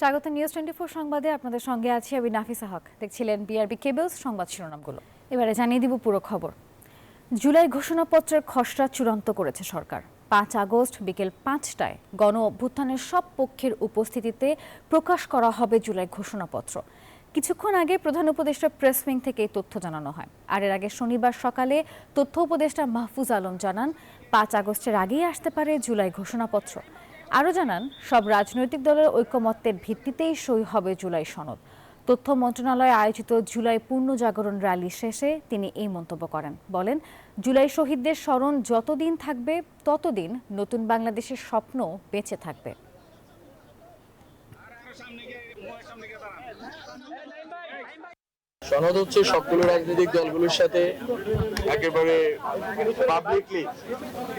স্বাগত নিউজ 24 সংবাদে আপনাদের সঙ্গে আছি আমি নাফিসা হক। দেখছিলেন বিআরবি কেবলস সংবাদ শিরোনামগুলো। এবারে জানিয়ে দিব পুরো খবর। জুলাই ঘোষণাপত্রের খসড়া চূড়ান্ত করেছে সরকার। 5 আগস্ট বিকেল 5টায় গণ অভ্যুত্থানের সব পক্ষের উপস্থিতিতে প্রকাশ করা হবে জুলাই ঘোষণাপত্র। কিছুক্ষণ আগে প্রধান উপদেষ্টা প্রেস উইং থেকে এই তথ্য জানানো হয়। আর এর আগে শনিবার সকালে তথ্য উপদেষ্টা মাহফুজ আলম জানান 5 আগস্টের আগেই আসতে পারে জুলাই ঘোষণাপত্র। আরও জানান সব রাজনৈতিক দলের ঐকমত্যের ভিত্তিতেই সই হবে জুলাই সনদ। তথ্য মন্ত্রণালয়ে আয়োজিত জুলাই পূর্ণ জাগরণ র্যালি শেষে তিনি এই মন্তব্য করেন। বলেন, জুলাই শহীদদের স্মরণ যতদিন থাকবে ততদিন নতুন বাংলাদেশের স্বপ্ন বেঁচে থাকবে। সনদ হচ্ছে সবগুলো রাজনৈতিক দলগুলোর সাথে একেবারে পাবলিকলি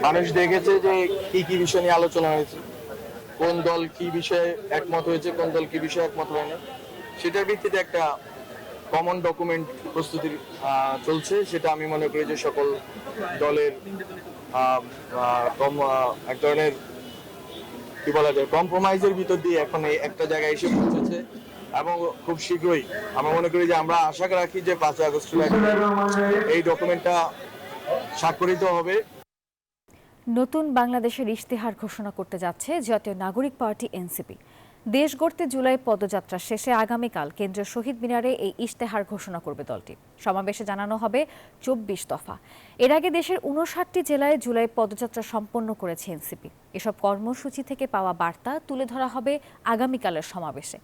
মানুষ দেখেছে যে কি কি বিষয় নিয়ে আলোচনা হয়েছে, কোন দল কি বিষয়ে একমত হয়েছে, কোন দল কি বিষয়ে একমত হয়নি, সেটার ভিত্তিতে একটা কমন ডকুমেন্ট প্রস্তুতি চলছে। সেটা আমি মনে করি যে সকল দলের এক ধরনের কি বলা যায় কম্প্রোমাইজের ভিতর দিয়ে এখন একটা জায়গায় এসে পৌঁছেছে এবং খুব শীঘ্রই আমরা মনে করি যে আমরা আশা রাখি যে 5 আগস্ট এই ডকুমেন্টটা স্বাক্ষরিত হবে। নতুন বাংলাদেশের ইশতেহার ঘোষণা করতে যাচ্ছে জাতীয় নাগরিক পার্টি এনসিপি। দেশ গড়তে জুলাই পদযাত্রা শেষে আগামীকাল কেন্দ্রীয় শহীদ মিনারে এই ইশতেহার ঘোষণা করবে দলটি। সমাবেশে জানানো হবে 24 দফা। এর আগে দেশের 59টি জেলায় জুলাই পদযাত্রা সম্পন্ন করেছে এনসিপি। এসব কর্মসূচি থেকে পাওয়া বার্তা তুলে ধরা হবে আগামীকালের সমাবেশে।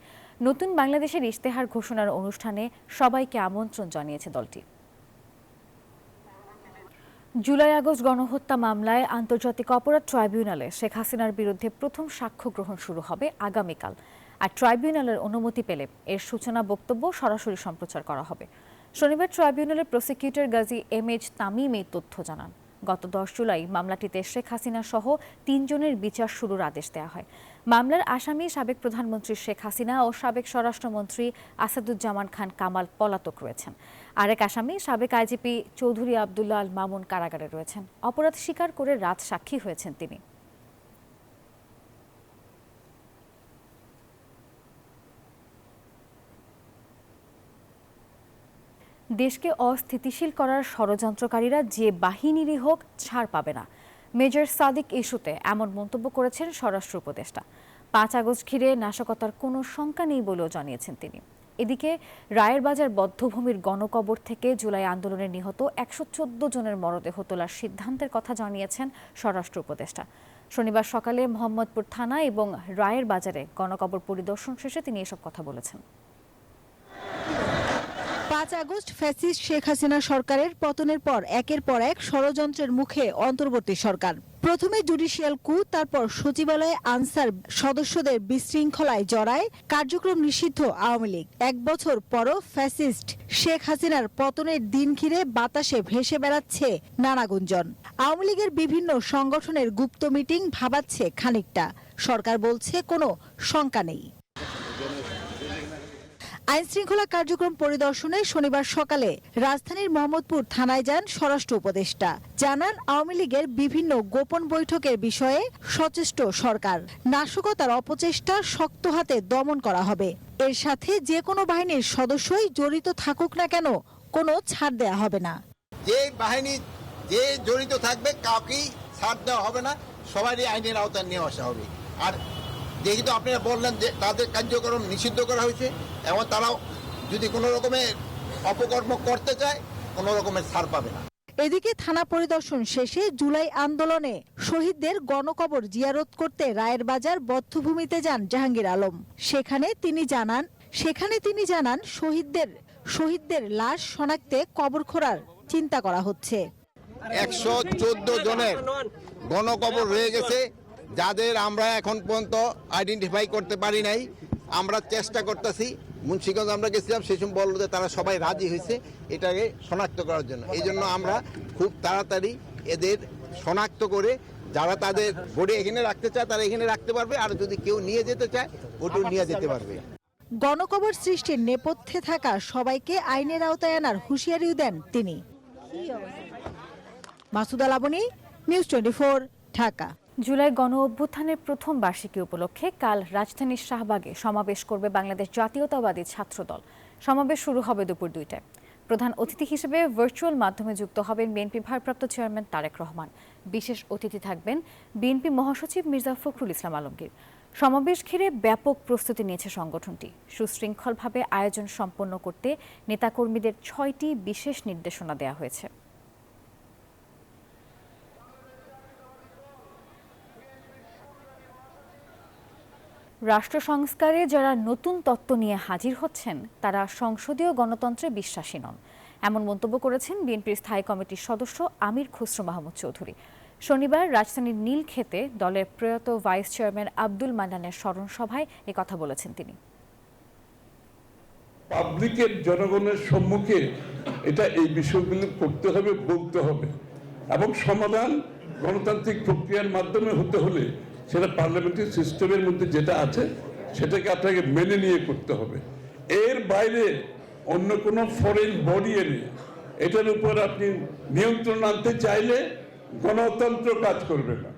নতুন বাংলাদেশের ইশতেহার ঘোষণার অনুষ্ঠানে সবাইকে আমন্ত্রণ জানিয়েছে দলটি। জুলাই আগস্ট গণহত্যা মামলায় আন্তর্জাতিক অপরাধ ট্রাইব্যুনালে শেখ হাসিনার বিরুদ্ধে প্রথম সাক্ষ্য গ্রহণ শুরু হবে আগামীকাল। আর ট্রাইব্যুনালের অনুমতি পেলে এর সূচনা বক্তব্য সরাসরি সম্প্রচার করা হবে। শনিবার ট্রাইব্যুনালের প্রসিকিউটর গাজী এমএইচ তামিম এই তথ্য জানান। গত 10 জুলাই মামলাটিতে শেখ হাসিনা সহ 3 জনের বিচার শুরুর আদেশ দেওয়া হয়। মামলার আসামি সাবেক প্রধানমন্ত্রী শেখ হাসিনা ও সাবেক স্বরাষ্ট্রমন্ত্রী আসাদুজ্জামান খান কামাল পলাতক রয়েছেন। আরেক আসামি সাবেক আইজিপি চৌধুরী আবদুল্লাহ আল মামুন কারাগারে রয়েছেন। অপরাধ স্বীকার করে রাত সাক্ষী হয়েছেন তিনি। দেশকে অস্থিতিশীল করার ষড়যন্ত্রকারীরা যে বাহিনীরই হোক ছাড় পাবে না। মেজর সাদিক ইস্যুতে এমন মন্তব্য করেছেন স্বরাষ্ট্র উপদেষ্টা। 5 আগস্ট ঘিরে নাশকতার কোনো শঙ্কা নেই বলেও জানিয়েছেন তিনি। এদিকে রায়ের বাজার বধ্যভূমির গণকবর থেকে জুলাই আন্দোলনে নিহত 114 জনের মরদেহ তোলার সিদ্ধান্তের কথা জানিয়েছেন স্বরাষ্ট্র উপদেষ্টা। শনিবার সকালে মোহাম্মদপুর থানা এবং রায়ের বাজারে গণকবর পরিদর্শন শেষে তিনি এসব কথা বলেছেন। 5 আগস্ট ফ্যাসিস্ট শেখ হাসিনা সরকারের পতনের পর একের পর এক ষড়যন্ত্রের মুখে অন্তর্বর্তী সরকার। প্রথমে জুডিশিয়াল কু, তারপর সচিবালয়ে আনসার সদস্যদের বিশৃঙ্খলায় জড়ায়, কার্যক্রম নিষিদ্ধ আওয়ামী লীগ। 1 বছর পরও ফ্যাসিস্ট শেখ হাসিনার পতনের দিন ঘিরে বাতাসে ভেসে বেড়াচ্ছে নানা গুঞ্জন। আওয়ামী লীগের বিভিন্ন সংগঠনের গুপ্ত মিটিং ভাবাচ্ছে খানিকটা। সরকার বলছে কোনো শঙ্কা নেই। আইনশৃঙ্খলা কার্যক্রম পরিদর্শনে শনিবার সকালে রাজধানীর মোহাম্মদপুর থানায় যান স্বরাষ্ট্র উপদেষ্টা। জানান, আওয়ামী লীগের বিভিন্ন গোপন বৈঠকের বিষয়ে সচেষ্ট সরকার। নাশকতার অপচেষ্টা শক্ত হাতে দমন করা হবে। এর সাথে যে কোনো বাহিনীর সদস্যই জড়িত থাকুক না কেন কোনো ছাড় দেয়া হবে না। যে বাহিনী যে জড়িত থাকবে কাউকেই ছাড় দেওয়া হবে না, সবারই আইনের আওতায় নিয়ে আসা হবে। আর যেহেতু আপনারা বললেন যে তাদের কার্যক্রম নিষিদ্ধ করা হয়েছে এবং তারাও যদি কোনো রকমের অপকর্ম করতে চায় কোনো রকমের ছাড় পাবে না। এদিকে থানা পরিদর্শন শেষে জুলাই আন্দোলনে শহীদদের গণকবর জিয়ারত করতে রায়ের বাজার বধ্যভূমিতে যান জাহাঙ্গীর আলম। সেখানে তিনি জানান শহীদদের লাশ শনাক্তে কবর খোঁড়ার চিন্তা করা হচ্ছে। 114 জনের গণকবর রয়ে গেছে, যাদের আমরা এখন পর্যন্ত আইডেন্টিফাই করতে পারি নাই। আমরা চেষ্টা করতেছি। মুন্সিগঞ্জ আমরা গেছিলাম, সেই সময় বললো যে তারা সবাই রাজি হয়েছে এটাকে শনাক্ত করার জন্য। এই জন্য আমরা খুব তাড়াতাড়ি এদের শনাক্ত করে যারা তাদের বডি এখানে রাখতে চায় তারা এখানে রাখতে পারবে, আর যদি কেউ নিয়ে যেতে চায় ওটাও নিয়ে যেতে পারবে। গণকবর সৃষ্টির নেপথ্যে থাকা সবাইকে আইনের আওতায় আনার হুঁশিয়ারিও দেন তিনি। মাসুদা লাবনী, নিউজ 24, ঢাকা। জুলাই গণ অভ্যুত্থানের প্রথম বার্ষিকী উপলক্ষে কাল রাজধানীর শাহবাগে সমাবেশ করবে বাংলাদেশ জাতীয়তাবাদী ছাত্রদল। সমাবেশ শুরু হবে দুপুর 2টায়। প্রধান অতিথি হিসেবে ভার্চুয়াল মাধ্যমে যুক্ত হবেন বিএনপি ভারপ্রাপ্ত চেয়ারম্যান তারেক রহমান। বিশেষ অতিথি থাকবেন বিএনপি মহাসচিব মির্জা ফখরুল ইসলাম আলমগীর। সমাবেশ ঘিরে ব্যাপক প্রস্তুতি নিয়েছে সংগঠনটি। সুশৃঙ্খলভাবে আয়োজন সম্পন্ন করতে নেতাকর্মীদের 6টি বিশেষ নির্দেশনা দেওয়া হয়েছে। রাষ্ট্র সংস্কারে যারা নতুন তত্ত্ব নিয়ে হাজির হচ্ছেন তারা সংসদীয় গণতন্ত্রে বিশ্বাসী নন, এমন মন্তব্য করেছেন বিএনপির স্থায়ী কমিটির সদস্য আমির খসরু মাহমুদ চৌধুরী। শনিবার রাজধানীর নীলক্ষেতে দলের প্রয়াত ভাইস চেয়ারম্যান আব্দুল মান্নানের স্মরণ সভায় কথা বলেছেন তিনি। পাবলিকের জনগণের সম্মুখে এই বিষয়গুলো করতে হবে, বলতে হবে, এবং সমাধান গণতান্ত্রিক প্রক্রিয়ার মাধ্যমে হতে হলে সেটা পার্লামেন্টারি সিস্টেমের মধ্যে যেটা আছে সেটাকে আপনাকে মেনে নিয়ে করতে হবে। এর বাইরে অন্য কোনো ফরেন বডি এনে এটার উপর আপনি নিয়ন্ত্রণ আনতে চাইলে গণতন্ত্র কাজ করবে না,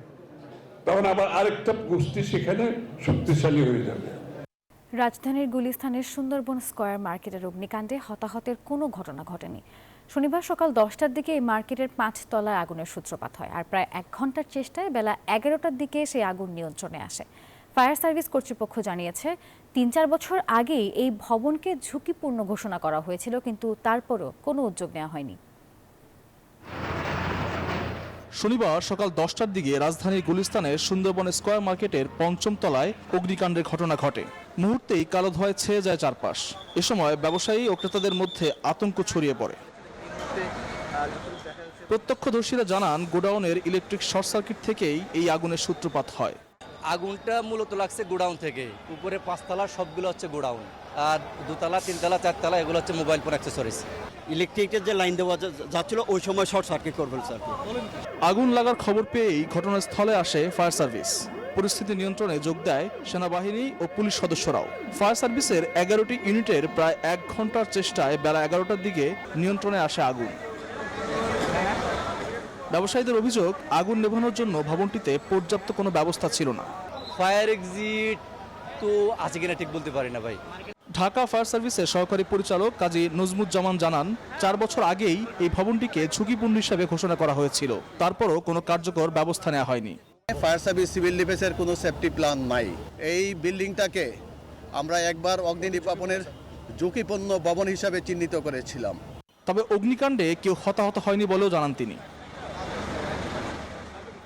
তখন আবার আরেকটা গোষ্ঠী সেখানে শক্তিশালী হয়ে যাবে। রাজধানীর গুলিস্তানের সুন্দরবন স্কয়ার মার্কেটের অগ্নিকাণ্ডে হতাহতের কোনো ঘটনা ঘটেনি। শনিবার সকাল 10টার দিকে এই মার্কেটের 5 তলায় আগুনের সূত্রপাত হয়, আর প্রায় 1 ঘন্টার চেষ্টায় বেলা 11টার দিকে সেই আগুন নিয়ন্ত্রণে আসে। ফায়ার সার্ভিস কর্তৃপক্ষ জানিয়েছে 3-4 বছর আগেই এই ভবনকে ঝুঁকিপূর্ণ ঘোষণা করা হয়েছিল, কিন্তু তারপরও কোনো উদ্যোগ নেওয়া হয়নি। শনিবার সকাল 10টার দিকে রাজধানীর গুলিস্তানের সুন্দরবন স্কয়ার মার্কেটের 5ম তলায় অগ্নিকাণ্ডের ঘটনা ঘটে। মুহূর্তেই কালো ধোঁয়ায় ছেয়ে যায় চারপাশ। এ সময় ব্যবসায়ী ও ক্রেতাদের মধ্যে আতঙ্ক ছড়িয়ে পড়ে। প্রত্যক্ষদর্শীরা জানান গোডাউনের ইলেকট্রিক শর্ট সার্কিট থেকেই এই আগুনের সূত্রপাত হয়। আগুনটা মূলত লাগছে গোডাউন থেকে। উপরে 5 তলা সবগুলো হচ্ছে গোডাউন, আর 2 তলা 3 তলা 4 তলা এগুলো হচ্ছে মোবাইল ফোন অ্যাক্সেসরিজ। ইলেকট্রিকের যে লাইন দেওয়া যাচ্ছিল ওই সময় শর্ট সার্কিট করে ফেলছে। আগুন লাগার খবর পেয়েই ঘটনাস্থলে আসে ফায়ার সার্ভিস। পরিস্থিতি নিয়ন্ত্রণে যোগ দেয় সেনাবাহিনী ও পুলিশ সদস্যরাও। ফায়ার সার্ভিসের 11টি ইউনিটের প্রায় 1 ঘন্টার চেষ্টায় বেলা 11টার দিকে নিয়ন্ত্রণে আসে আগুন। ব্যবসায়ীদের অভিযোগ, আগুন নেভানোর জন্য ভবনটিতে পর্যাপ্ত কোনো ব্যবস্থা ছিল না। ফায়ার এক্সিট তো আছে কিনা ঠিক বলতে পারি না ভাই। ঢাকা ফায়ার সার্ভিসের সহকারী পরিচালক কাজী নজমুজ্জামান জানান, 4 বছর আগেই এই ভবনটিকে ঝুঁকিপূর্ণ হিসেবে ঘোষণা করা হয়েছিল, তারপরও কোনো কার্যকর ব্যবস্থা নেওয়া হয়নি। ফায়ার সার্ভিস সিভিল ডিফেন্সের কোনো সেফটি প্ল্যান নাই। এই বিল্ডিংটাকে আমরা একবার অগ্নি নির্বাপনের ঝুঁকিপূর্ণ ভবন হিসাবে চিহ্নিত করেছিলাম। তবে অগ্নিকাণ্ডে কেউ হতাহত হয়নি বলেও জানান তিনি।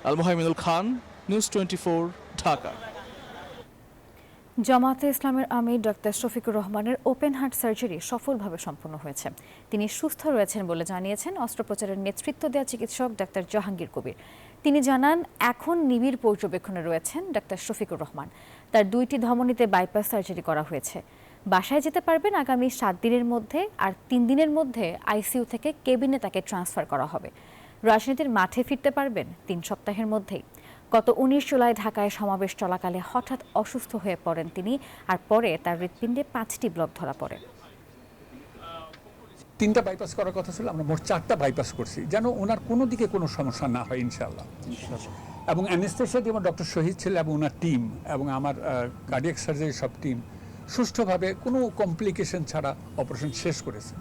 আল মোহাইমিনুল খান, নিউজ 24, ঢাকা। জামায়াতে ইসলামের আমির ডক্টর শফিকুর রহমানের ওপেন হার্ট সার্জারি সফলভাবে সম্পন্ন হয়েছে। তিনি সুস্থ রয়েছেন বলে জানিয়েছেন অস্ত্রোপচারের নেতৃত্ব দেওয়া চিকিৎসক ডাক্তার জাহাঙ্গীর কবির। তিনি জানান, এখন নিবিড় পর্যবেক্ষণে রয়েছেন ডাক্তার শফিকুর রহমান। তার 2টি ধমনীতে বাইপাস সার্জারি করা হয়েছে। বাসায় যেতে পারবেন আগামী 7 দিনের মধ্যে, আর 3 দিনের মধ্যে আইসিইউ থেকে কেবিনে তাকে ট্রান্সফার করা হবে। রাজনীতির মাঠে ফিরতে পারবেন 3 সপ্তাহের মধ্যেই। গত 19 জুলাই ঢাকায় সমাবেশ চলাকালে হঠাৎ অসুস্থ হয়ে পড়েন তিনি, আর পরে তার হৃৎপিণ্ডে 5টি ব্লক ধরা পড়ে। 3টা বাইপাস করার কথা ছিল, আমরা মোট 4টা বাইপাস করছি, যেন ওনার কোনো দিকে কোনো সমস্যা না হয় ইনশাআল্লাহ। এবং অ্যানেস্থেশিয়া যেমন ডক্টর শহীদ ছিল এবং ওনার টিম এবং আমার কার্ডিয়াক সার্জারি সব টিম সুষ্ঠুভাবে কোনো কমপ্লিকেশন ছাড়া অপারেশন শেষ করেছে,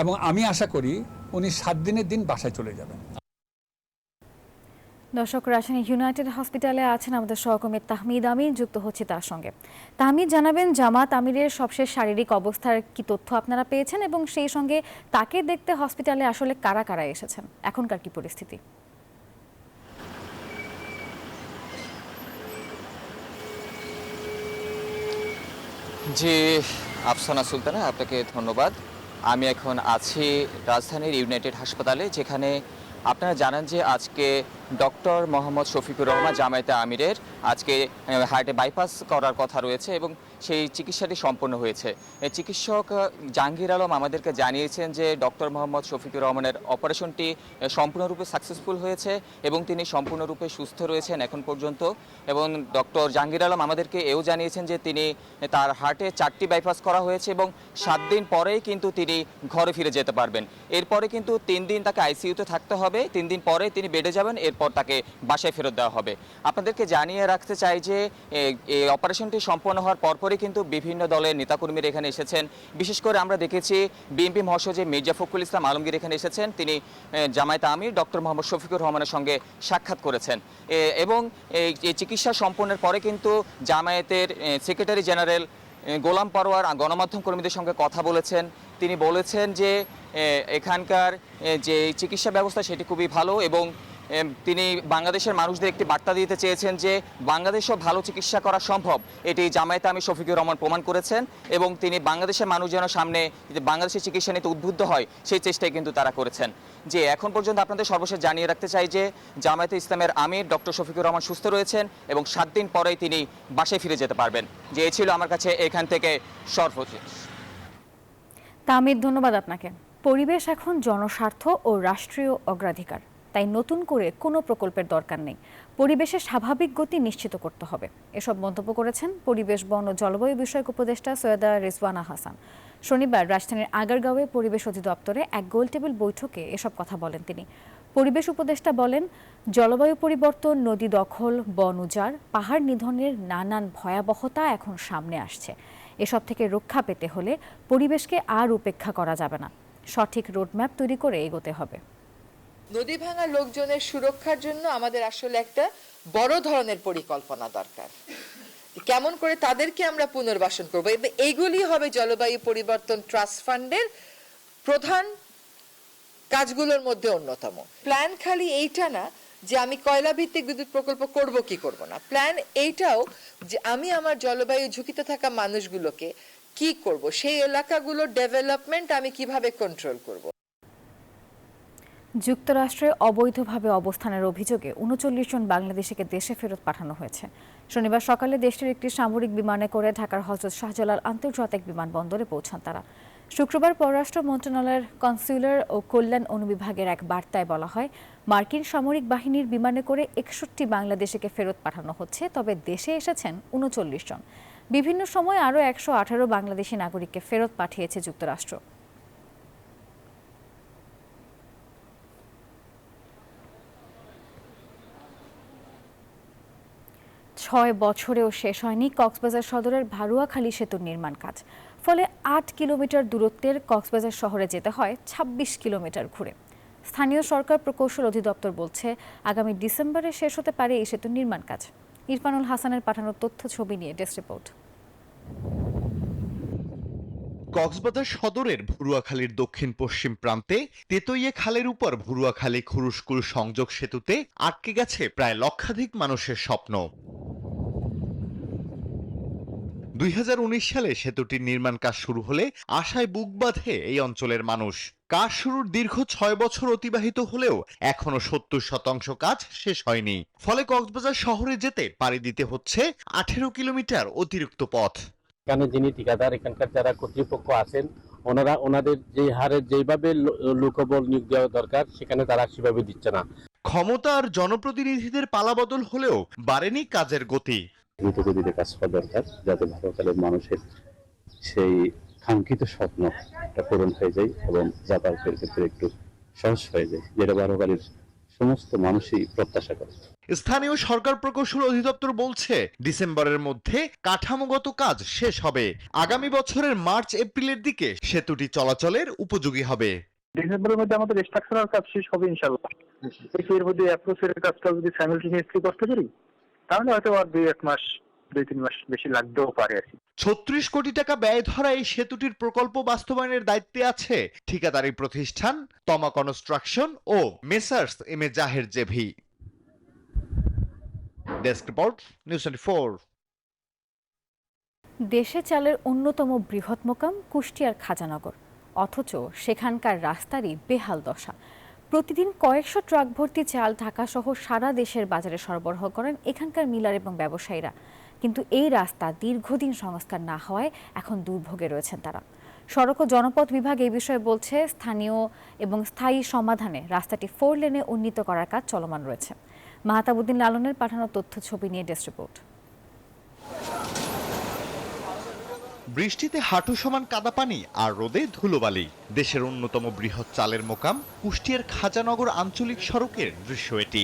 এবং আমি আশা করি উনি 7 দিনের দিন বাসায় চলে যাবেন। দর্শক, রাজধানী ইউনাইটেড হসপিটালে আছেন আমাদের সহকর্মী তাহমিদ আমিন, যুক্ত হচ্ছে তার সঙ্গে। তাহমিদ, জানাবেন জামাত আমিরের সবশেষ শারীরিক অবস্থার কি তথ্য আপনারা পেয়েছেন, এবং সেই সঙ্গে তাকে দেখতে হসপিটালে আসলে কারা কারা এসেছেন, এখনকার কি পরিস্থিতি? জি আফসানা সুলতানা, আপনাকে ধন্যবাদ। আমি এখন আছি রাজধানীর ইউনাইটেড হাসপাতালে, যেখানে আপনারা জানেন যে আজকে ডক্টর মোহাম্মদ শফিকুর রহমান জামায়াতে আমিরের আজকে হার্টে বাইপাস করার কথা রয়েছে, এবং সেই চিকিৎসাটি সম্পন্ন হয়েছে। চিকিৎসক জাহাঙ্গীর আলম আমাদেরকে জানিয়েছেন যে ডক্টর মোহাম্মদ শফিকুর রহমানের অপারেশনটি সম্পূর্ণরূপে সাকসেসফুল হয়েছে এবং তিনি সম্পূর্ণরূপে সুস্থ রয়েছেন এখন পর্যন্ত। এবং ডক্টর জাহাঙ্গীর আলম আমাদেরকে এও জানিয়েছেন যে তার হার্টে 4টি বাইপাস করা হয়েছে এবং 7 দিন পরেই কিন্তু তিনি ঘরে ফিরে যেতে পারবেন। এরপরে কিন্তু 3 দিন তাকে আইসিইউতে থাকতে হবে, 3 দিন পরে তিনি বেডে যাবেন। এরপর তারপর তাকে বাসায় ফেরত দেওয়া হবে। আপনাদেরকে জানিয়ে রাখতে চাই যে এই অপারেশনটি সম্পন্ন হওয়ার পরপরই কিন্তু বিভিন্ন দলের নেতাকর্মীরা এখানে এসেছেন। বিশেষ করে আমরা দেখেছি বিএনপি মহাসচিব মির্জা ফখরুল ইসলাম আলমগীর এখানে এসেছেন। তিনি জামায়াতে আমির ডক্টর মোহাম্মদ শফিকুর রহমানের সঙ্গে সাক্ষাৎ করেছেন এবং এই চিকিৎসা সম্পন্নের পরে কিন্তু জামায়াতের সেক্রেটারি জেনারেল গোলাম পরোয়ার গণমাধ্যম কর্মীদের সঙ্গে কথা বলেছেন। তিনি বলেছেন যে এখানকার যে চিকিৎসা ব্যবস্থা সেটি খুবই ভালো এবং তিনি বাংলাদেশের মানুষদের একটি বার্তা দিতে চেয়েছেন যে বাংলাদেশেও ভালো চিকিৎসা করা সম্ভব। এটি জামায়াতে আমির শফিকুর রহমান প্রমাণ করেছেন এবং তিনি বাংলাদেশের মানুষ যেন সামনে বাংলাদেশের চিকিৎসা নিতে উদ্বুদ্ধ হয় সেই চেষ্টাই কিন্তু তারা করেছেন। যে এখন পর্যন্ত আপনাদের সর্বশেষ জানিয়ে রাখতে চাই যে জামায়াতে ইসলামের আমির ডক্টর শফিকুর রহমান সুস্থ রয়েছেন এবং 7 দিন পরেই তিনি বাসায় ফিরে যেতে পারবেন। যে এই ছিল আমার কাছে এখান থেকে সর্বশেষ। তামির, ধন্যবাদ আপনাকে। পরিবেশ এখন জনস্বার্থ ও রাষ্ট্রীয় অগ্রাধিকার, তাই নতুন করে কোনো প্রকল্পের দরকার নেই। পরিবেশের স্বাভাবিক গতি নিশ্চিত করতে হবে, এসব মন্তব্য করেছেন পরিবেশ, বন ও জলবায়ু বিষয়ক উপদেষ্টা সৈয়দা রিজওয়ানা হাসান। শনিবার রাজধানীর আগারগাঁওয়ে পরিবেশ অধিদপ্তরে এক গোলটেবিল বৈঠকে এসব কথা বলেন তিনি। পরিবেশ উপদেষ্টা বলেন, জলবায়ু পরিবর্তন, নদী দখল, বন উজাড়, পাহাড় নিধনের নানান ভয়াবহতা এখন সামনে আসছে। এসব থেকে রক্ষা পেতে হলে পরিবেশকে আর উপেক্ষা করা যাবে না, সঠিক রোডম্যাপ তৈরি করে এগোতে হবে। নদী ভাঙা লোকজনের সুরক্ষার জন্য আমাদের আসলে একটা বড় ধরনের পরিকল্পনা দরকার। কেমন করে তাদেরকে আমরা পুনর্বাসন করব, এইগুলি হবে জলবায়ু পরিবর্তন ট্রাস্ট ফান্ডের প্রধান কাজগুলোর মধ্যে অন্যতম। প্ল্যান খালি এইটা না যে আমি কয়লা ভিত্তিক বিদ্যুৎ প্রকল্প করব কি করব না, প্ল্যান এইটাও যে আমি আমার জলবায়ু ঝুঁকিতে থাকা মানুষগুলোকে কি করব, সেই এলাকাগুলোর ডেভেলপমেন্ট আমি কিভাবে কন্ট্রোল করব। যুক্তরাষ্ট্রে অবৈধভাবে অবস্থানের অভিযোগে ৩৯ জন বাংলাদেশিকে দেশে ফেরত পাঠানো হয়েছে। শনিবার সকালে দেশটির একটি সামরিক বিমানে করে ঢাকার হযরত শাহজালাল আন্তর্জাতিক বিমানবন্দরে পৌঁছান তারা। শুক্রবার পররাষ্ট্র মন্ত্রণালয়ের কনস্যুলার ও কল্যাণ অনুবিভাগের এক বার্তায় বলা হয়, মার্কিন সামরিক বাহিনীর বিমানে করে ৬১ বাংলাদেশিকে ফেরত পাঠানো হচ্ছে, তবে দেশে এসেছেন ৩৯ জন। বিভিন্ন সময় আরও ১১৮ বাংলাদেশি নাগরিককে ফেরত পাঠিয়েছে যুক্তরাষ্ট্র। ৬ বছরেও শেষ হয়নি কক্সবাজার সদরের ভারুয়াখালী সেতুর নির্মাণ কাজ। ফলে ৮ কিলোমিটার দূরত্বের কক্সবাজার শহরে যেতে হয় ২৬ কিলোমিটার ঘুরে। স্থানীয় সরকার প্রকৌশল অধিদপ্তর বলছে, আগামী ডিসেম্বরে শেষ হতে পারে এই সেতুর নির্মাণ কাজ। ইরফানুল হাসানের পাঠানো তথ্য ছবি নিয়ে ডেস্ক রিপোর্ট। কক্সবাজার সদরের ভুরুয়াখালীর দক্ষিণ পশ্চিম প্রান্তে তেতইয়ে খালের উপর ভুরুয়াখালী খুরুশকুল সংযোগ সেতুতে আটকে গেছে প্রায় লক্ষাধিক মানুষের স্বপ্ন। ২০১৯ সালে সেতুটির নির্মাণ কাজ শুরু হলে আশায় বুক বাঁধে এই অঞ্চলের মানুষ। কাজ শুরুর দীর্ঘ ৬ বছর অতিবাহিত হলেও এখনো ৭০% কাজ শেষ হয়নি। ফলে কক্সবাজার শহরে যেতে পাড়ি দিতে হচ্ছে ১৮ কিলোমিটার অতিরিক্ত পথ। এখানে যিনি ঠিকাদার, এখানকার যারা কর্তৃপক্ষ আছেন, ওনাদের যে হারে যেভাবে লোকবল নিয়োগ দেওয়া দরকার সেখানে তারা সেভাবে দিচ্ছে না। ক্ষমতা আর জনপ্রতিনিধিদের পালাবদল হলেও বাড়েনি কাজের গতি। দ্রুতগতিতে কাজ করা দরকার, যাতে ভারতের মানুষের সেই কাঙ্ক্ষিত স্বপ্নটা পূরণ হয়ে যায় এবং যাতায়াতের ক্ষেত্রে একটু সহজ হয়ে যায়, যেটা ভারতের সমস্ত মানুষই প্রত্যাশা করে। স্থানীয় সরকার প্রকৌশল অধিদপ্তর বলছে, ডিসেম্বরের মধ্যে কাঠামোগত কাজ শেষ হবে। আগামী বছরের মার্চ এপ্রিলের দিকে সেতুটি চলাচলের উপযোগী হবে। ডিসেম্বরের মধ্যে আমাদের স্ট্রাকচারাল কাজ শেষ হবে ইনশাআল্লাহ। এর মধ্যে অ্যাপ্রোচের কাজটা যদি সাইমালটেনিয়াসলি করতে পারি তাহলে হয়তো আর 2-3 মাস বেশি লাগতেও পারে আর কি। ৩৬ কোটি টাকা ব্যয় ধরা এই সেতুটির প্রকল্প বাস্তবায়নের দায়িত্বে আছে ঠিকাদারি প্রতিষ্ঠান তমা construction O messrs M A Zaher JV. Desk report, news 24। দেশে চালের অন্যতম বৃহৎ মোকাম কুষ্টিয়ার খাজানগর, অথচ সেখানকার রাস্তারই বেহাল দশা। প্রতিদিন কয়েকশো ট্রাক ভর্তি চাল ঢাকাসহ সারা দেশের বাজারে সরবরাহ করেন এখানকার মিলার এবং ব্যবসায়ীরা। কিন্তু এই রাস্তা দীর্ঘদিন সংস্কার না হওয়ায় এখন দুর্ভোগে রয়েছেন তারা। সড়ক ও জনপথ বিভাগ এই বিষয়ে বলছে, স্থানীয় এবং স্থায়ী সমাধানে রাস্তাটি 4 লেনে উন্নীত করার কাজ চলমান রয়েছে। মাহতাবুদ্দিন লালনের পাঠানো তথ্য ছবি নিয়ে ডেস্ক রিপোর্ট। বৃষ্টিতে হাঁটু সমান কাদা পানি আর রোদে ধুলোবালি। দেশের অন্যতম বৃহৎ চালের মোকাম কুষ্টিয়ার খাজানগর আঞ্চলিক সড়কের দৃশ্য এটি।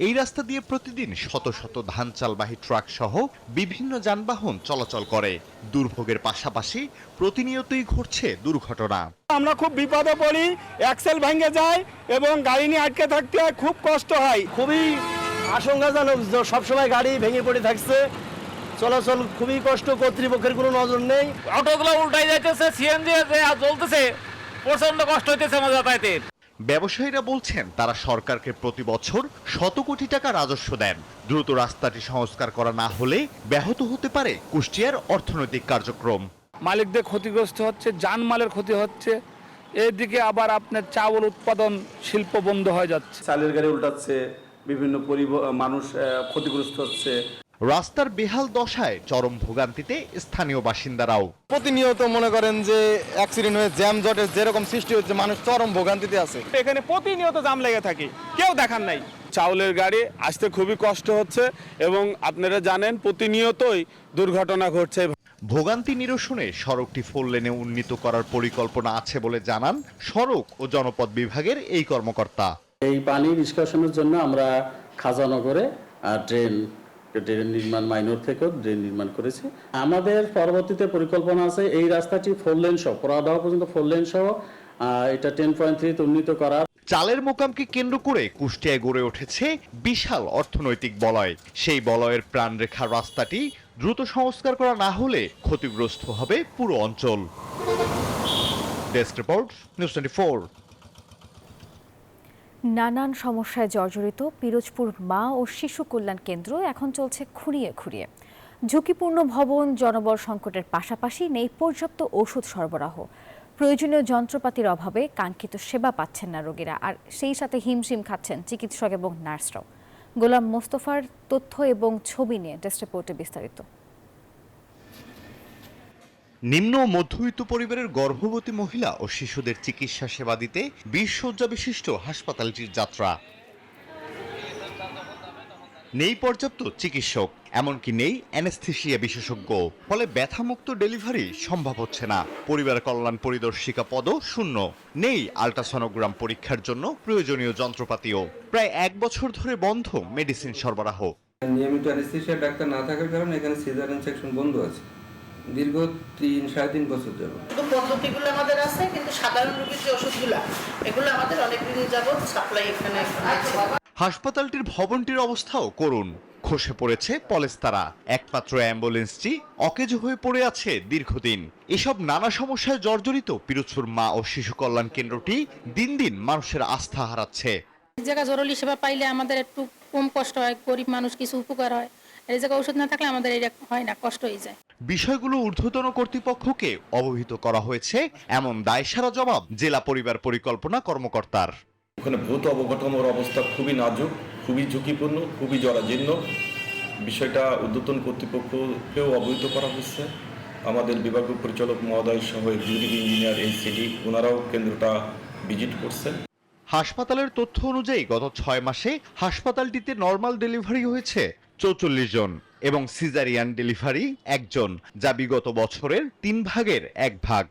এই রাস্তা দিয়ে প্রতিদিন শত শত ধান চালবাহী ট্রাক সহ বিভিন্ন যানবাহন চলাচল করে। দুর্ভোগের পাশাপাশি প্রতিনিয়তই ঘটছে দুর্ঘটনা। আমরা খুব বিপদে পড়ি, অ্যাক্সেল ভেঙে যায় এবং গাড়ি নিয়ে আটকে থাকতে হয়, খুব কষ্ট হয়। খুবই আশঙ্কাজনক, সবসময় গাড়ি ভেঙে পড়ে থাকছে, চলাচল খুবই কষ্ট, কর্তৃপক্ষের কোনো নজর নেই। অটোগুলো উল্টাই যাইতেছে, সিএনজি জ্বলতেছে, প্রচন্ড কষ্ট হইতেছে আমাদের যাতায়াতের। ব্যবসায়ীরা বলছেন তারা সরকারকে প্রতি বছর শত কোটি টাকা রাজস্ব দেন। দ্রুত রাস্তাটি সংস্কার করা না হলে ব্যাহত হতে পারে কুষ্টিয়ার অর্থনৈতিক কার্যক্রম। মালিকদের ক্ষতিগ্রস্ত হচ্ছে, জানমালের ক্ষতি হচ্ছে, এদিকে আবার আপনার চাউল উৎপাদন শিল্প বন্ধ হয়ে যাচ্ছে। চালের গাড়ি উল্টাচ্ছে, বিভিন্ন মানুষ ক্ষতিগ্রস্ত হচ্ছে। রাস্তার বেহাল দশায় চরম ভোগান্তিতে স্থানীয় বাসিন্দারাও। প্রতিনিয়ত মনে করেন যে অ্যাক্সিডেন্ট হয়ে জ্যাম জটের যেরকম সৃষ্টি হচ্ছে, মানুষ চরম ভোগান্তিতে আছে। এখানে প্রতিনিয়ত জাম লেগে থাকে, কেউ দেখার নাই। চাউলের গাড়ি আসতে খুবই কষ্ট হচ্ছে এবং আপনারা জানেন প্রতিনিয়তই দুর্ঘটনা ঘটছে। ভোগান্তি নিরসনে সড়কটি 4 লেনে উন্নীত করার পরিকল্পনা আছে বলে জানান সড়ক ও জনপথ বিভাগের এই কর্মকর্তা। এই পানি নিষ্কাশনের জন্য আমরা খাজানগরে ড্রেন নির্মাণ, মাইনর থেকেও ড্রেন নির্মাণ করেছি। আমাদের পরবর্তীতে পরিকল্পনা আছে এই রাস্তাটি 4 লেন সহ, পরাদাহ পর্যন্ত 4 লেন সহ এটা 10.3 উন্নীত করা। চালের মোকামকে কেন্দ্র করে কুষ্টিয়ায় গড়ে উঠেছে বিশাল অর্থনৈতিক বলয়। সেই বলয়ের প্রাণরেখা রাস্তাটি দ্রুত সংস্কার করা না হলে ক্ষতিগ্রস্ত হবে পুরো অঞ্চল। Desk report, news 24। নানান সমস্যায় জর্জরিত পিরোজপুর মা ও শিশু কল্যাণ কেন্দ্র এখন চলছে খুঁড়িয়ে খুঁড়িয়ে। ঝুঁকিপূর্ণ ভবন, জনবল সংকটের পাশাপাশি নেই পর্যাপ্ত ওষুধ সরবরাহ। প্রয়োজনীয় যন্ত্রপাতির অভাবে কাঙ্ক্ষিত সেবা পাচ্ছেন না রোগীরা, আর সেই সাথে হিমশিম খাচ্ছেন চিকিৎসক এবং নার্সরাও। গোলাম মোস্তফার তথ্য এবং ছবি নিয়ে ডেস্ক রিপোর্টে বিস্তারিত। নিম্ন ও মধ্যবিত্ত পরিবারের গর্ভবতী মহিলা ও শিশুদের চিকিৎসা সেবা দিতে 20 শয্যা বিশিষ্ট হাসপাতালটির যাত্রা। নেই পর্যাপ্ত চিকিৎসক, এমনকি নেই অ্যানেস্থেসিয়া বিশেষজ্ঞ, ফলে ব্যথামুক্ত ডেলিভারি সম্ভব হচ্ছে না। পরিবার কল্যাণ পরিদর্শিকা পদও শূন্য। নেই আল্ট্রাসনোগ্রাম পরীক্ষার জন্য প্রয়োজনীয় যন্ত্রপাতিও। প্রায় 1 বছর ধরে বন্ধ মেডিসিন সরবরাহ। নিয়মিত অ্যানেস্থেসিয়া ডাক্তার না থাকার কারণে এখানে সিজারিয়ান সেকশন বন্ধ আছে দীর্ঘ 3-3.5 বছর যাবত। পদ্ধতিগুলো আমাদের আছে, কিন্তু সাধারণ রোগীর যে ওষুধগুলো এগুলো আমাদের অনেক দিন যাবত সাপ্লাই এখানে আছে। হাসপাতালটির ভবনটির অবস্থাও করুণ। খসে পড়েছে পলেস্তারা। একমাত্র অ্যাম্বুলেন্সটি অকেজো হয়ে পড়ে আছে দীর্ঘদিন। এসব নানা সমস্যায় জর্জরিত পিরোজপুর মা ও শিশু কল্যাণ কেন্দ্রটি দিন দিন মানুষের আস্থা হারাচ্ছে। এই জায়গা জরুরি সেবা পাইলে আমাদের একটু কম কষ্ট হয়, গরিব মানুষ কিছু উপকার হয়। এই জায়গা ওষুধ না থাকলে আমাদের এটা হয় না, কষ্ট হয়ে যায়। বিষয়গুলো ঊর্ধ্বতন কর্তৃপক্ষকে অবহিত করা হয়েছে, এমন দায়সারা জবাব জেলা পরিবার পরিকল্পনা কর্মকর্তার। ওখানে ভূত অবকাঠামোর অবস্থা খুবই নাজুক, খুবই ঝুঁকিপূর্ণ, খুবই জরাজীর্ণ। বিষয়টা ঊর্ধ্বতন কর্তৃপক্ষকেও অবহিত করা হচ্ছে। আমাদের বিভাগীয় পরিচালক মহোদয় সহ এক্সিকিউটিভ ইঞ্জিনিয়ার এইচসিডি ওনারাও কেন্দ্রটা ভিজিট করছেন। হাসপাতালের তথ্য অনুযায়ী গত 6 মাসে হাসপাতালটিতে নরমাল ডেলিভারি হয়েছে 44 জন এবং সিজারিয়ান ডেলিভারি 1 জন, যা বিগত বছরের 3 ভাগের 1 ভাগ।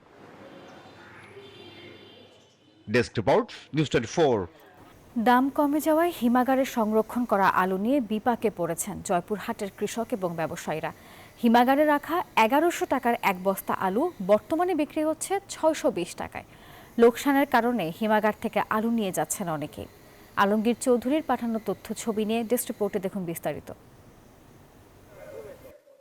Desk report, news 24। দাম কমে যাওয়ায় হিমাগারে সংরক্ষণ করা আলু নিয়ে বিপাকে পড়েছেন জয়পুরহাটের কৃষক এবং ব্যবসায়ীরা। হিমাগারে রাখা 1100 টাকার 1 বস্তা আলু বর্তমানে বিক্রি হচ্ছে 620 টাকায়। লোকসানের কারণে হিমাগার থেকে আলু নিয়ে যাচ্ছেন অনেকেই। আলমগীর চৌধুরীর পাঠানো তথ্য ছবি নিয়ে ডেস্ক রিপোর্টে দেখুন বিস্তারিত।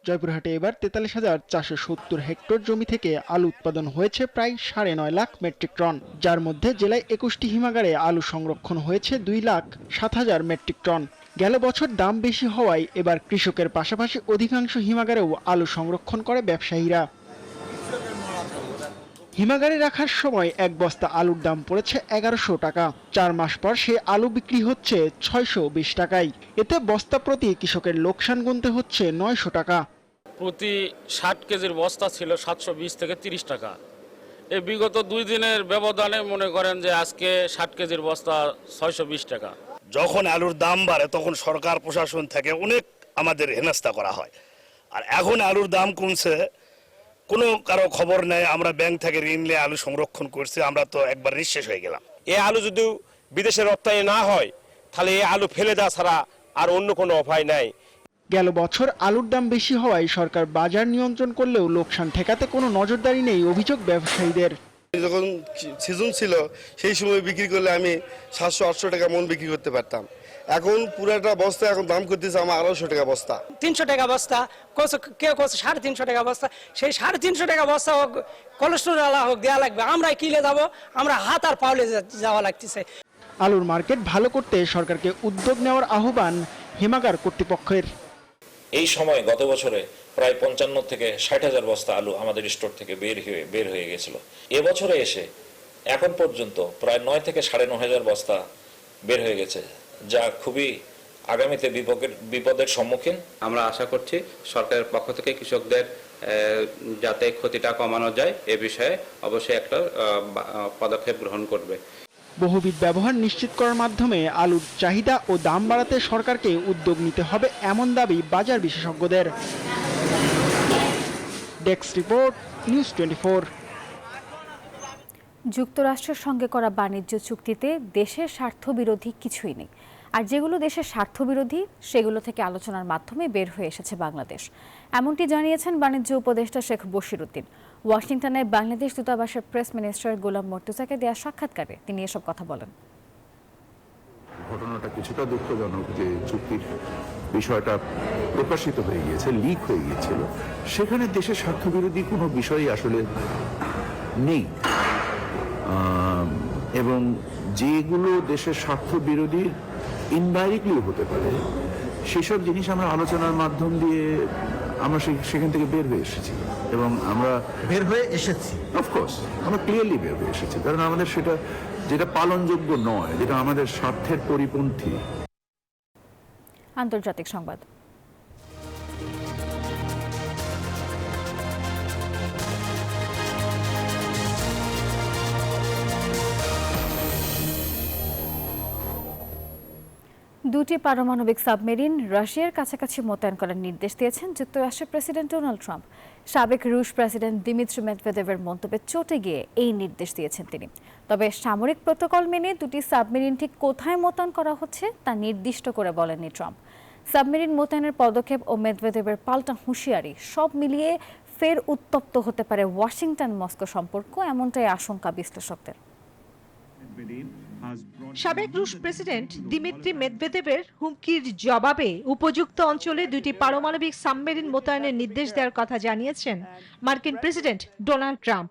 জয়পুরহাটে এবার 43,470 হেক্টর জমি থেকে আলু উৎপাদন হয়েছে প্রায় 9.5 লাখ মেট্রিক টন, যার মধ্যে জেলায় 21টি হিমাগারে আলু সংরক্ষণ হয়েছে 2,07,000 মেট্রিক টন। গেল বছর দাম বেশি হওয়ায় এবার কৃষকের পাশাপাশি অধিকাংশ হিমাগারেও আলু সংরক্ষণ করে ব্যবসায়ীরা। হিমাগারে রাখার সময় 1 বস্তা আলুর দাম পড়েছে 1100 টাকা। 4 মাস পর সে আলু বিক্রি হচ্ছে 620 টাকায়। এতে বস্তা প্রতি কৃষকের লোকসান গুনতে হচ্ছে 900 টাকা। প্রতি 60 কেজির বস্তা ছিল 720 থেকে 30 টাকা। এই বিগত 2 দিনের ব্যবধানে মনে করেন যে আজকে 60 কেজির বস্তা 620 টাকা। যখন আলুর দাম বাড়ে তখন সরকার প্রশাসন থেকে অনেক আমাদের হেনস্থা করা হয়। আর এখন আলুর দাম কমছে, কোনো কারো খবর নেই। আমরা ব্যাংক থেকে ঋণ নিয়ে আলু সংরক্ষণ করছি, আমরা তো একবার নিঃশেষ হয়ে গেলাম। এই আলু যদি বিদেশে রপ্তানি না হয় তাহলে এই আলু ফেলে দেওয়া ছাড়া আর অন্য কোনো উপায় নাই। গেল বছর আলুর দাম বেশি হওয়ায় সরকার বাজার নিয়ন্ত্রণ করলেও লোকসান ঠেকাতে কোনো নজরদারি নেই অভিযোগ ব্যবসায়ীদের। যখন সিজন ছিল সেই সময় বিক্রি করলে আমি 700-800 টাকা মন বিক্রি করতে পারতাম। এখন পুরাটা বস্তা এখন দাম করতেছে আমার 250 টাকা বস্তা। 300 টাকা বস্তা, কেউ 350 টাকা বস্তা। সেই 350 টাকা বস্তা হোক, কোলেস্ট্রল হোক দেওয়া লাগবে। আমরা কিলে যাবো, আমরা হাত আর পাউলে যাওয়া লাগতেছে। আলুর মার্কেট ভালো করতে সরকারকে উদ্যোগ নেওয়ার আহ্বান হিমাগার কর্তৃপক্ষের। এই সময় গত বছরে প্রায় 55 থেকে 60,000 বস্তা আলু আমাদের স্টোর থেকে বের হয়ে গেছিল। এবছরে এসে এখন পর্যন্ত প্রায় 9 থেকে 9,500 বস্তা বের হয়ে গেছে, যা খুবই আগামীতে বিপদের সম্মুখীন। আমরা আশা করছি সরকারের পক্ষ থেকে কৃষকদের যাতে ক্ষতিটা কমানো যায় এ বিষয়ে অবশ্যই একটা পদক্ষেপ গ্রহণ করবে। বহুবিধ ব্যবহার নিশ্চিত করার মাধ্যমে আলুর চাহিদা ও দাম বাড়াতে সরকারকে উদ্যোগ নিতে হবে, এমন দাবি বাজার বিশেষজ্ঞদের। Desk report, news 24। যুক্তরাষ্ট্রের সঙ্গে করা বাণিজ্য চুক্তিতে দেশের স্বার্থবিরোধী কিছুই নেই, আর যেগুলো দেশের স্বার্থবিরোধী সেগুলো থেকে আলোচনার মাধ্যমে বের হয়ে এসেছে বাংলাদেশ। এমনটি জানিয়েছেন বাণিজ্য উপদেষ্টা শেখ বশিরউদ্দিন। ওয়াশিংটনে বাংলাদেশ দূতাবাসের প্রেস মিনিস্টার গোলাম মর্তুজাকে দেওয়া সাক্ষাৎকারে তিনি এসব কথা বলেন। ঘটনাটা কিছুটা দুঃখজনক যে চুক্তির বিষয়টা প্রকাশিত হয়ে গিয়েছে, লিক হয়ে গিয়েছিল। সেখানে দেশের স্বার্থবিরোধী কোনো বিষয়ই আসলে নেই, এবং যেগুলো দেশের স্বার্থ বিরোধী ইনডাইরেক্টলি হতে পারে সেসব জিনিস আমরা আলোচনার মাধ্যম দিয়ে আমরা সেখান থেকে বের হয়ে এসেছি, এবং আমরা অফকোর্স আমরা ক্লিয়ারলি বের হয়ে এসেছি, কারণ আমাদের সেটা যেটা পালনযোগ্য নয়, যেটা আমাদের স্বার্থের পরিপন্থী। আন্তর্জাতিক সংবাদ। দুটি পারমাণবিক সাবমেরিন রাশিয়ার কাছাকাছি মোতায়েন করার নির্দেশ দিয়েছেন যুক্তরাষ্ট্রের প্রেসিডেন্ট ডোনাল্ড ট্রাম্প। সাবেক রুশ প্রেসিডেন্ট দিমিত্রি মেদভেদেভের মন্তব্যে চটে গিয়ে এই নির্দেশ দিয়েছেন তিনি। তবে সামরিক প্রোটোকল মেনে দুটি সাবমেরিন ঠিক কোথায় মোতায়েন করা হচ্ছে তা নির্দিষ্ট করে বলেননি ট্রাম্প। সাবমেরিন মোতায়েনের পদক্ষেপ ও মেদভেদেভের পাল্টা হুঁশিয়ারি সব মিলিয়ে ফের উত্তপ্ত হতে পারে ওয়াশিংটন মস্কো সম্পর্ক, এমনটাই আশঙ্কা বিশ্লেষকদের। সাবেক রুশ প্রেসিডেন্ট দিমিত্রি মেদভেদেভের হুমকির জবাবে উপযুক্ত অঞ্চলে দুটি পারমাণবিক সাবমেরিন মোতায়েনের নির্দেশ দেওয়ার কথা জানিয়েছেন মার্কিন প্রেসিডেন্ট ডোনাল্ড ট্রাম্প।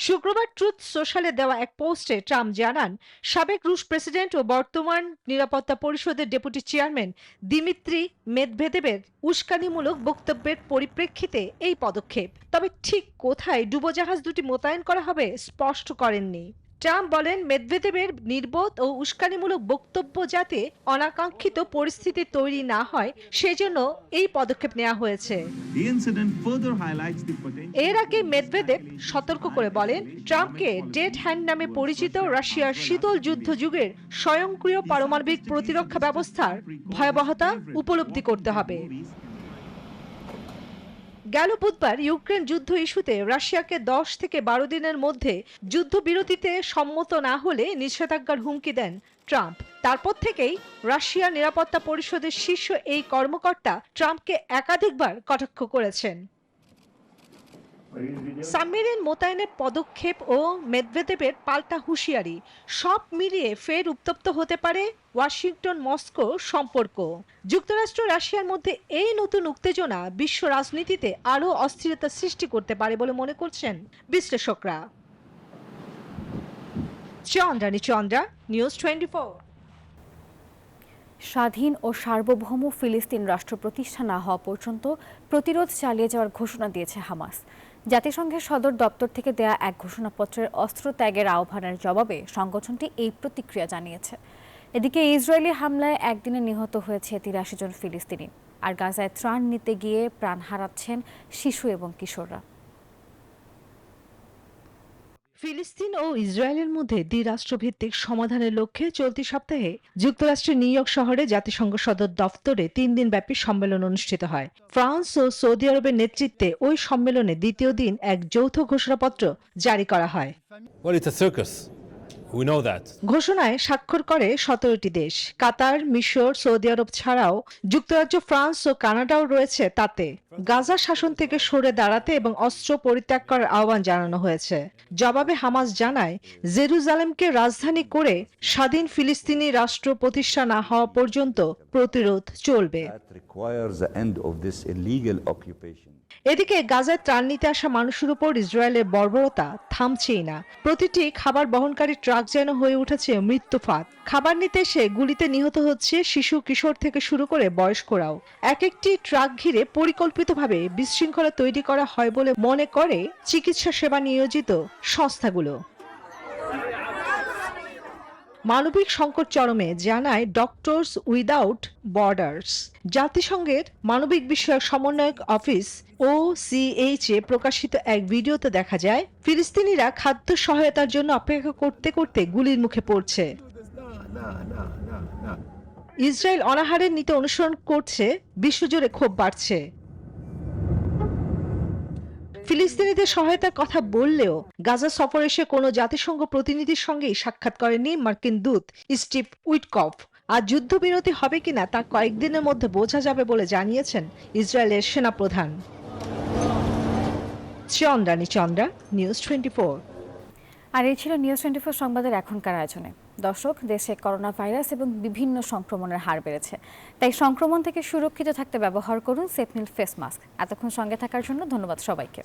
শুক্রবার ট্রুথ সোশ্যালে দেওয়া এক পোস্টে ট্রাম্প জানান, সাবেক রুশ প্রেসিডেন্ট ও বর্তমান নিরাপত্তা পরিষদের ডেপুটি চেয়ারম্যান দিমিত্রি মেদভেদেভের উস্কানিমূলক বক্তব্যের পরিপ্রেক্ষিতে এই পদক্ষেপ। তবে ঠিক কোথায় ডুবোজাহাজ দুটি মোতায়েন করা হবে স্পষ্ট করেননি। ট্রাম্প বলেন, মেদভেদেভের নির্বোধ ও উস্কানিমূলক বক্তব্য যাতে অনাকাঙ্ক্ষিত পরিস্থিতি তৈরি না হয় সেজন্য এই পদক্ষেপ নেওয়া হয়েছে। এর আগে মেদভেদেভ সতর্ক করে বলেন, ট্রাম্পকে ডেড হ্যান্ড নামে পরিচিত রাশিয়ার শীতল যুদ্ধ যুগের স্বয়ংক্রিয় পারমাণবিক প্রতিরক্ষা ব্যবস্থার ভয়াবহতা উপলব্ধি করতে হবে। গেল বুধবার ইউক্রেন যুদ্ধ ইস্যুতে রাশিয়াকে 10 থেকে 12 দিনের মধ্যে যুদ্ধবিরতিতে সম্মত না হলে নিষেধাজ্ঞার হুমকি দেন ট্রাম্প। তারপর থেকেই রাশিয়া নিরাপত্তা পরিষদের শীর্ষ এই কর্মকর্তা ট্রাম্পকে একাধিকবার কটাক্ষ করেছেন। সাবমেরিন মোতায়েনের পদক্ষেপ ও মেদভেদেভের পাল্টা হুঁশিয়ারি সব মিলিয়ে ফের উত্তপ্ত হতে পারে ওয়াশিংটন মস্কো সম্পর্ক। যুক্তরাষ্ট্র রাশিয়ার মধ্যে এই নতুন উত্তেজনা বিশ্ব রাজনীতিতে আরও অস্থিরতা সৃষ্টি করতে পারে বলে মনে করছেন বিশ্লেষকরা। চন্দ্রা, নিউজ 24। স্বাধীন ও সার্বভৌম ফিলিস্তিন রাষ্ট্র প্রতিষ্ঠা না হওয়া পর্যন্ত প্রতিরোধ চালিয়ে যাওয়ার ঘোষণা দিয়েছে হামাস। জাতিসংঘের সদর দপ্তর থেকে দেয়া এক ঘোষণাপত্রের অস্ত্র ত্যাগের আহ্বানের জবাবে সংগঠনটি এই প্রতিক্রিয়া জানিয়েছে। এদিকে ইসরায়েলি হামলায় একদিনে নিহত হয়েছে 83 জন ফিলিস্তিনি, আর গাজায় ত্রাণ নিতে গিয়ে প্রাণ হারাচ্ছেন শিশু এবং কিশোররা। ফিলিস্তিন ও ইসরায়েলের মধ্যে দ্বিরাষ্ট্রভিত্তিক সমাধানের লক্ষ্যে চলতি সপ্তাহে যুক্তরাষ্ট্রের নিউ ইয়র্ক শহরে জাতিসংঘ সদর দফতরে 3 দিনব্যাপী সম্মেলন অনুষ্ঠিত হয়। ফ্রান্স ও সৌদি আরবের নেতৃত্বে ওই সম্মেলনে দ্বিতীয় দিন এক যৌথ ঘোষণাপত্র জারি করা হয়। ঘোষণায় স্বাক্ষর করে 17টি দেশ। কাতার, মিশর, সৌদি আরব ছাড়াও যুক্তরাজ্য, ফ্রান্স ও কানাডাও রয়েছে তাতে। গাজা শাসন থেকে সরে দাঁড়াতে এবং অস্ত্র পরিত্যাগ করার আহ্বান জানানো হয়েছে। জবাবে হামাস জানায়, জেরুজালেমকে রাজধানী করে স্বাধীন ফিলিস্তিনি রাষ্ট্র প্রতিষ্ঠা না হওয়া পর্যন্ত প্রতিরোধ চলবে। এদিকে গাজায় ত্রাণ নিতে আসা মানুষের উপর ইসরায়েলের বর্বরতা থামছেই না। প্রতিটি খাবার বহনকারী ট্রাক যেন হয়ে উঠেছে মৃত্যুফাত। খাবার নিতে এসে গুলিতে নিহত হচ্ছে শিশু, কিশোর থেকে শুরু করে বয়স্করাও। এক একটি ট্রাক ঘিরে পরিকল্পিতভাবে বিশৃঙ্খলা তৈরি করা হয় বলে মনে করে চিকিৎসা সেবা নিয়োজিত সংস্থাগুলো। মানবিক সংকট চরমে, জানায় ডক্টরস উইদাউট বর্ডার্স। জাতিসংঘের মানবিক বিষয়ক সমন্বয়ক অফিস OCH এ প্রকাশিত এক ভিডিওতে দেখা যায়, ফিলিস্তিনিরা খাদ্য সহায়তার জন্য অপেক্ষা করতে করতে গুলির মুখে পড়ছে। ইসরায়েল অনাহারের নীতি অনুসরণ করছে, বিশ্বজুড়ে ক্ষোভ বাড়ছে। ফিলিস্তিনিদের সহায়তার কথা বললেও গাজা সফর এসে কোনো জাতিসংঘ প্রতিনিধির সঙ্গেই সাক্ষাৎ করেনি মার্কিন দূত স্টিভ উইটকফ। আর যুদ্ধবিরতি হবে কিনা তা কয়েকদিনের মধ্যে বোঝা যাবে বলে জানিয়েছেন ইসরায়েলের সেনাপ্রধান। চন্দ্রা, নিউজ 24। আর এই ছিল নিউজ 24 সংবাদের এখনকার আয়োজনে। দর্শক, দেশে করোনা ভাইরাস এবং বিভিন্ন সংক্রমণের হার বেড়েছে, তাই সংক্রমণ থেকে সুরক্ষিত থাকতে ব্যবহার করুন সেফনিল ফেস মাস্ক। এতক্ষণ সঙ্গে থাকার জন্য ধন্যবাদ সবাইকে।